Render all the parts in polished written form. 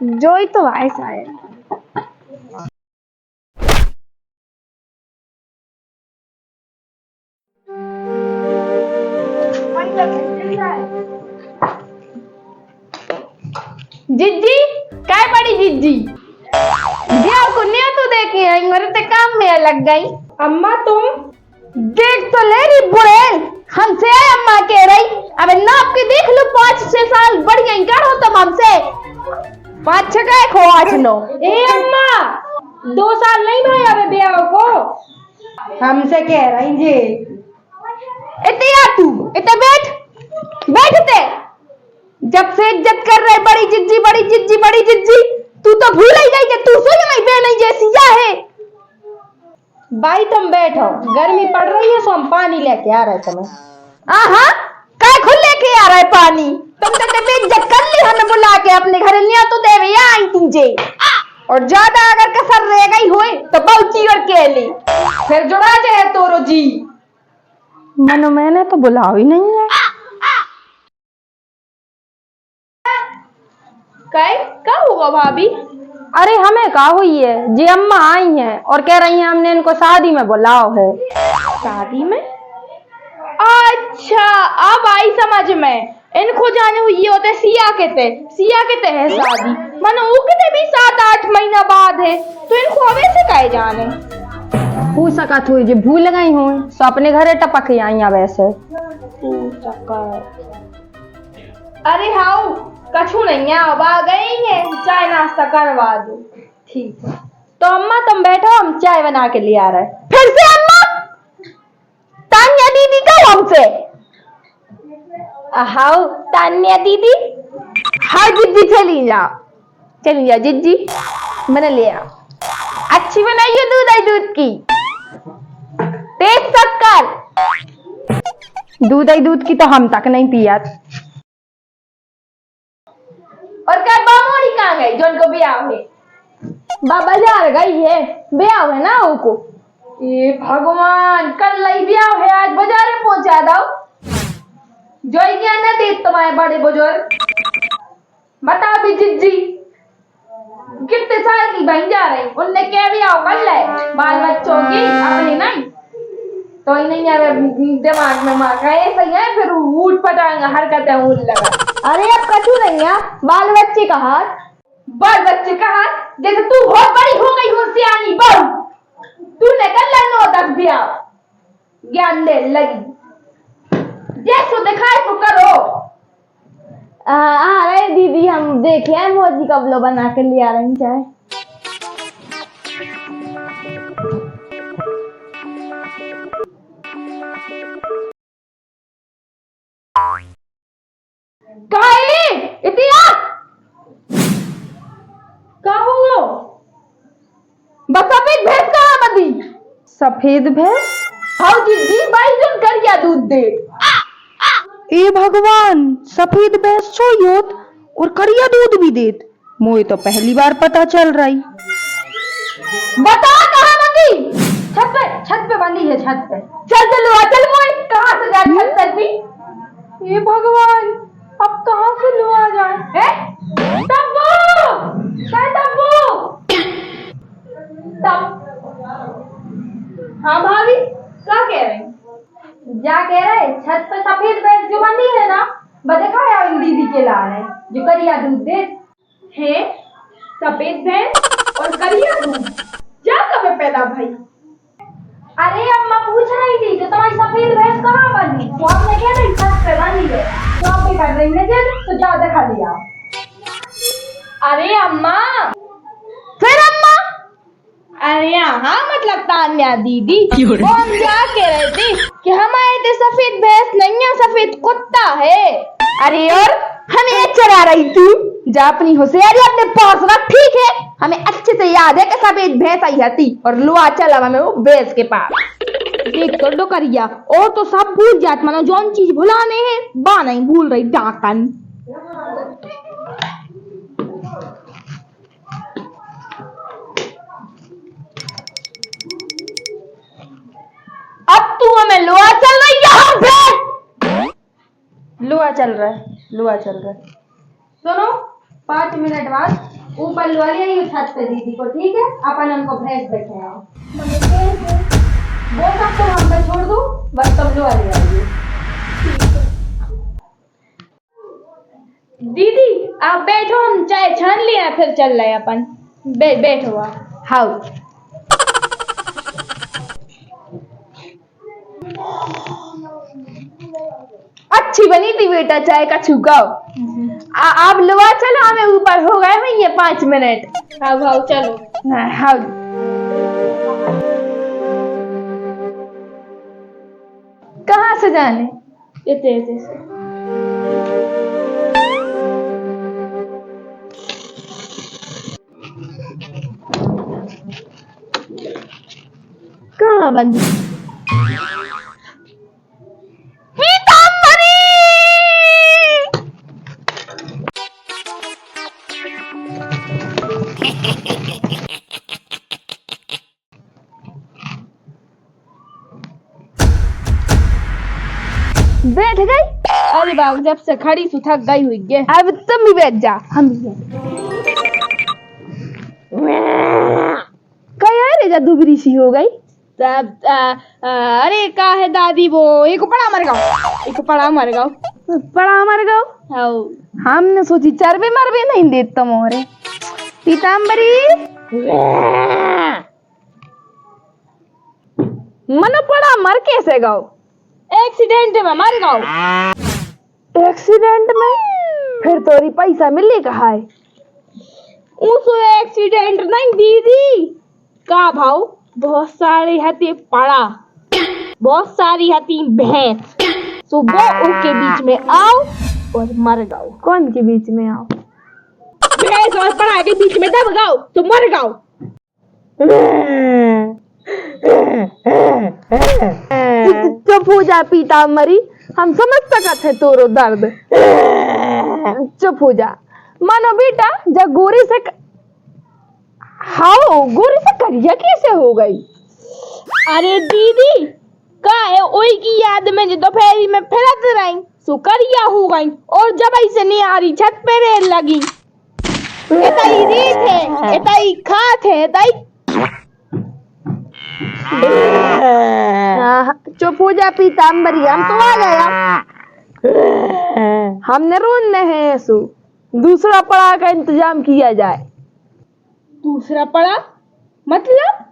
जो ही तो भाई शायद। जिज्जी काय पड़ी जिज्जी ब्याह को नहीं तो देखी आई मेरे ते काम में लग गई। अम्मा तुम देख तो ले रही बुढ़ेल हमसे है अम्मा कह रही अब नाप के देख लो 5-6 साल बढ़ गई कर हो तुम हमसे 5-6 का खो 8-9। ए अम्मा 2 साल नहीं भाई अबे ब्याह को हमसे कह रही जी। इतने आ तू इतने बैठते जब से इज्जत कर रहे बड़ी जिज्जी तू तो भूल ही गई कि तू सोई नहीं बहन जैसी या है। भाई तुम बैठो गर्मी पड़ रही है सो हम पानी लेके आ रहे तुम्हें। हाँ काय खुद लेके आ रहा है पानी तुम तो इज्जत कर ली हमें बुला के अपने घर लिया तो देवे या आई तुझे और ज्यादा अगर कसर रह गई हुए तो बहुची और के ली फिर जुड़ा जाए तोरो जी। मनो मैंने तो बुलाओ ही नहीं है। क्या हुआ भाभी? अरे हमें कहा हुई है जी अम्मा आई हैं और कह रही हैं हमने इनको शादी में बुलाओ है। शादी में? अच्छा अब आई समझ में इनको जाने हुई होते सिया के ते है शादी मनो उकते भी 7-8 महीना बाद है तो इनको अबे से कहे जाने हो सका थोड़ी जी भूल गई हूँ सो अपने घरे टपक आई वैसे। अरे हाउ कछु नहीं है अब आ गई है चाय नाश्ता करवा दो। ठीक है तो अम्मा तुम बैठो हम चाय बना के ले आ रहे। फिर से अम्मा तान्या दीदी का हमसे हाउ तान्या दीदी। हाँ जिज्जी चली जाओ जिज्जी मैंने ले आओ अच्छी बनाइए दूध की तेज शक्कर दूध की तो हम तक नहीं पिया। और क्या बामोड़ी कहाँ गई जो उनको ब्याह है? बाजार गई है ब्याह है ना उनको। ये भगवान कल लाई ब्याह है आज बाजार में पहुंचा दो जो क्या न दे तुम्हारे बड़े बुजुर्ग बता भी जिज्जी कितने साल की बहन जा रही उनने क्या ब्याह कर ले बाल बच्चों की अपने नहीं तो ही नहीं है दिमाग में मार का ऐसा ही है फिर ऊट पटांगा हरकतें ऊट लगा। अरे अब कछु नहीं है बाल बच्चे का हाथ जैसे तू बहुत बड़ी हो गई हो सियानी बहू तूने कर लेनो तक ब्याह ज्ञान दे लगी जैसो दिखाए तो करो। आ रहे दीदी हम देख आए मोजी का ब्लो बना के ले आ रहे हैं चाय। सफेद भैंस कहाँ बंधी? सफेद भैंस? हाँ जी भाई जो करिया दूध दे। ए भगवान सफेद भैंस सोयोत और करिया दूध भी देत मोए तो पहली बार पता चल रही। बता कहाँ बंधी? छत पे बंधी है छत पे। चल मोए कहाँ से जाए छत पर भी? ये भगवान अब कहाँ से लो आ जाए? हाँ भाभी क्या कह रहे हैं? क्या कह रहे छत पे सफेद भैंस जो बंधी है ना दिखाया दीदी के लाल है जो करिया दूध दे है। सफेद भैंस और करिया दूध क्या कब पैदा भाई? अरे अम्मा पूछ रही थी कि तुम्हारी सफेद भैंस कहाँ बंधी तो आपने कह रही छत पे बंधी है तो आप भी कर रही है तो जाओ दिखा दिया। अरे अम्मा फिर अम्मा अरे हाँ मतलब तान्या दीदी वो हम क्या कह रहे थे कि हमारे तो सफेद भैंस नहीं है सफेद कुत्ता है। अरे और हमें चरा रही तू जा अपनी होशियारी अपने पास रख ठीक है। हमें अच्छे से याद है कि सफेद भैंस आई थी और लुआ चला हमें वो भैंस के पास देख तो लो करिया और तो सब भूल जात मानो जौन चीज भुलाने है बा नहीं भूल रही डाकन। अब तू हमें लोहा चल रही यहाँ पे लुआ चल रहा है। सुनो 5 मिनट बाद ऊपर लुआ ले आइयो छत पे दीदी को, ठीक है? अपन उनको भेज देते हैं। वो सब तो हम पे छोड़ दो, बस तुम लुआ ले आइयो। दीदी आप बैठो, हम चाय छान लिया फिर चल रहे अपन। बैठो आप। हाउ अच्छी बनी थी बेटा चाय का छुकाओ। आप लुआ चलो, हमें ऊपर हो गए हैं ये 5 मिनट। हाँ भाव चलो। हाउ कहाँ से जाने? इतने इतने से। कहाँ बंद? बैठ गई? अरे बाबू जब से खड़ी सु थक गई हुई है। अब तुम भी बैठ जा, हम भी कहीं रे जा दुबरी सी हो गई। अरे का है दादी वो एक पड़ा मर गओ, एक पड़ा मर गओ। पड़ा मर गओ? हाँ हमने सोची चरबे मरबे नहीं देता मोरे। पीताम्बरी मनो पड़ा मर कैसे गओ? एक्सीडेंट में मर गओ। एक्सीडेंट में? फिर तोरी पैसा मिले कहा है? उस एक्सीडेंट नहीं दीदी का भाव बहुत सारी हती पड़ा, बहुत सारी हती भैंस, सुबह उनके बीच में आओ और मर गओ। कौन के बीच में आओ? भैंस और पड़ा के बीच में दब गओ तो मर गओ। चुप हो जा पीताम्बरी, हम समझ सकत है तोरो दर्द। चुप हो जा। मानो बेटा जब गोरी से हाओ गोरी से करिया कैसे हो गई? अरे दीदी का है ओई की याद में जो दोपहरी में फिरत रही सुकरिया हो गई और जब ऐसे नहीं आ रही छत पे रेल लगी। इतई रीत है, इतई खात है, इतई। चुप हो जा पीताम्बरी, हम तो आ गया। हमने रोने हैं सो दूसरा पड़ा का इंतजाम किया जाए। दूसरा पड़ा मतलब?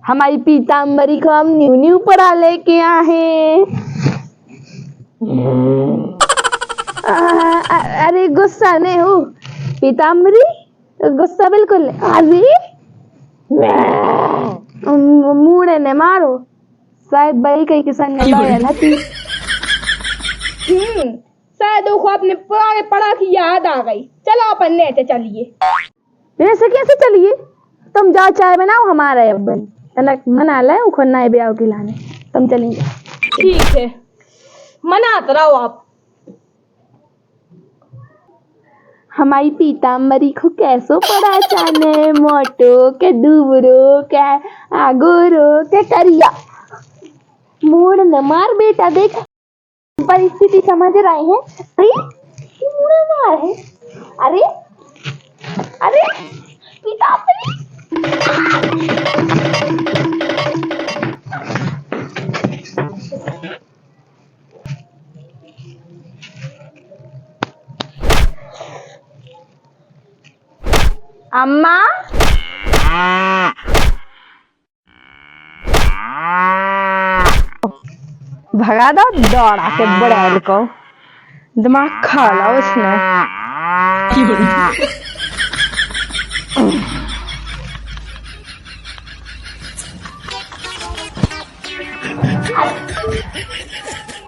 हमारी पीताम्बरी को हम न्यू न्यू पड़ा लेके आए। अरे गुस्सा नहीं हो पीताम्बरी, गुस्सा बिल्कुल नहीं। अरे मुड़े ने मारो, शायद बही कहीं के संग लॉयल हती। शायद वो अपने पुराने पड़ा की याद आ गई। चलो अपन लेते चलिए। ऐसे कैसे चलिए? तुम जाओ चाय बनाओ हमारे अब्बन तनक मना ले उखो नए ब्याह के लाने, तुम चलेंगे। ठीक है मनात रहो आप। हमारी पीताम्बरी को कैसो पड़ा जाने, मोटो के दुबरो के आगोरो के करिया। मोड़ न मार बेटा, देख परिस्थिति समझ रहे हैं। अरे मोड़ मार है। अरे अरे पीताम्बरी अम्मा भगा दो दौड़ा के बड़ैल को, दिमाग खा ला उसने।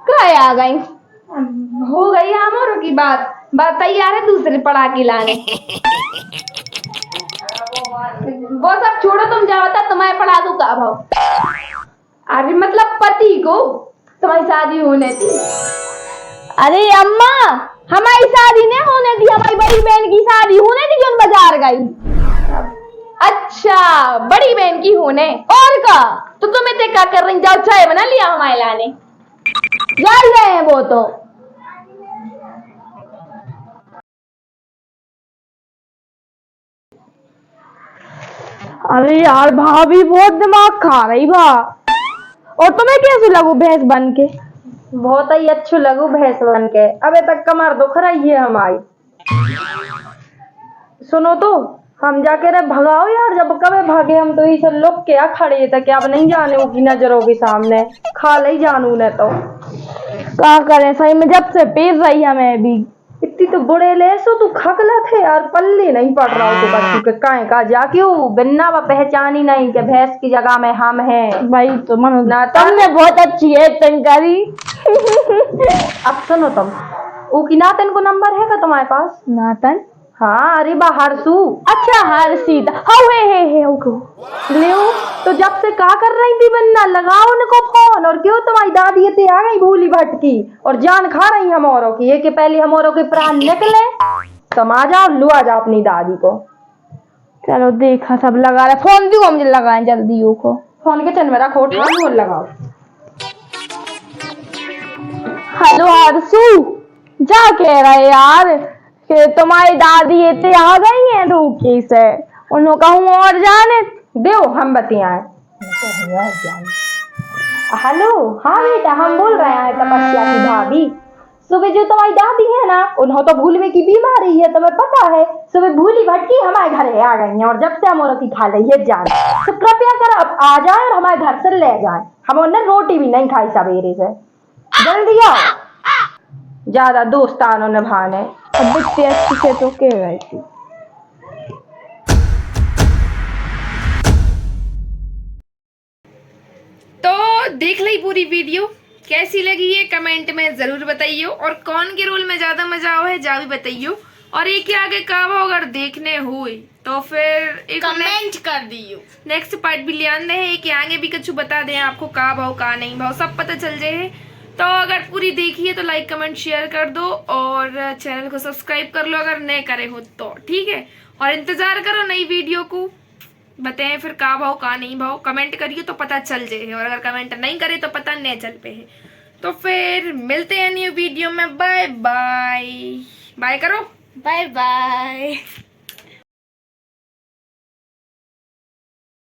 कहाँ आ गई? हो गई हमारों की बात तैयार है दूसरे पड़ा के लाने। वो सब छोड़ो, तुम जाओ था तुम्हारे पढ़ा दो का भाव। अरे मतलब पति को तुम्हारी शादी होने थी। अरे अम्मा हमारी शादी नहीं होने दी, हमारी बड़ी बहन की शादी होने थी जो बाजार गई। अच्छा बड़ी बहन की होने, और का तो तुम इतने क्या कर रही? जाओ चाय बना लिया हमारे लाने। जा रहे हैं वो तो। अरे यार भाभी बहुत दिमाग खा रही बा। और तुम्हें कैसे लगू भैंस बन के? बहुत ही अच्छी लगू भैंस बन के। अबे तक कमर दुख रही है हमारी। सुनो तो, हम जाके रे भगाओ यार, जब कब भागे हम तो इसे लोग क्या खड़े थे क्या अब नहीं जाने की नजरों के सामने खा ले जानू ने तो क्या करें, सही में जब से पीस रही है मैं भी। इतनी तो बुढ़े ले सो तू खकला थे यार, पल्ले नहीं पड़ रहा तो बच्चों के काहे का जा क्यों बिन्ना व पहचानी नहीं कि भैंस की जगह में हम हैं। भाई तो मनो ना तुमने बहुत अच्छी एक्टिंग करी। अब सुनो तुम, वो की नातन को नंबर है का तुम्हारे पास? नातन? हाँ अरे बा हरसू। अच्छा हर्षित, हाउ हे ओको लियो तो जब से का कर रही थी बन्ना, लगाओ उनको फोन। और क्यों तुम्हारी दादी इतनी आ गई भूली भटकी और जान खा रही हम औरों की, ये कि पहले हम औरों के प्राण निकले। तुम आ जाओ, लुआ जाओ अपनी दादी को। चलो देखा सब लगा रहे, फोन दो मुझे लगाए जल्दी को। फोन के चल मेरा खोट और लगाओ। हेलो हर्षू, जा कह रहे यार कि तुम्हारी दादी इतने आ गई हैं धूकी से, उन्होंने कहूँ और जाने दो हम बतियाए। हेलो हाँ बेटा, हम बोल रहे हैं तपस्या की भाभी। सुबह जो तुम्हारी दादी है ना, उन्होंने तो भूलने की बीमारी है, तुम्हें पता है। सुबह भूली भटकी हमारे घर आ गई हैं और जब से हम औरत खा रही है जान, तो कृपया कर अब आ जाए और हमारे घर से ले जाए। हम उन्हें रोटी भी नहीं खाई सवेरे से, जल्दी आओ। ज्यादा दोस्तानों निभाने अब इतनी अच्छी से तो कह रही थी। तो देख ली पूरी वीडियो, कैसी लगी है कमेंट में जरूर बताइयो। और कौन के रोल में ज्यादा मजा आओ है जा भी बताइयो। और एक के आगे का अगर देखने हुए तो फिर एक कमेंट कर दियो। नेक्स्ट पार्ट भी ले आने हैं, एक आगे भी कुछ बता दें आपको का भाव का नहीं भाव सब पता चल जाए। तो अगर पूरी देखी है तो लाइक कमेंट शेयर कर दो और चैनल को सब्सक्राइब कर लो अगर नए करे हो तो, ठीक है। और इंतजार करो नई वीडियो को, बताएं फिर का भाव का नहीं भाव, कमेंट करिए तो पता चल जाए। और अगर कमेंट नहीं करे तो पता नहीं चल पे है। तो फिर मिलते हैं न्यू वीडियो में, बाय बाय। बाय करो, बाय बाय।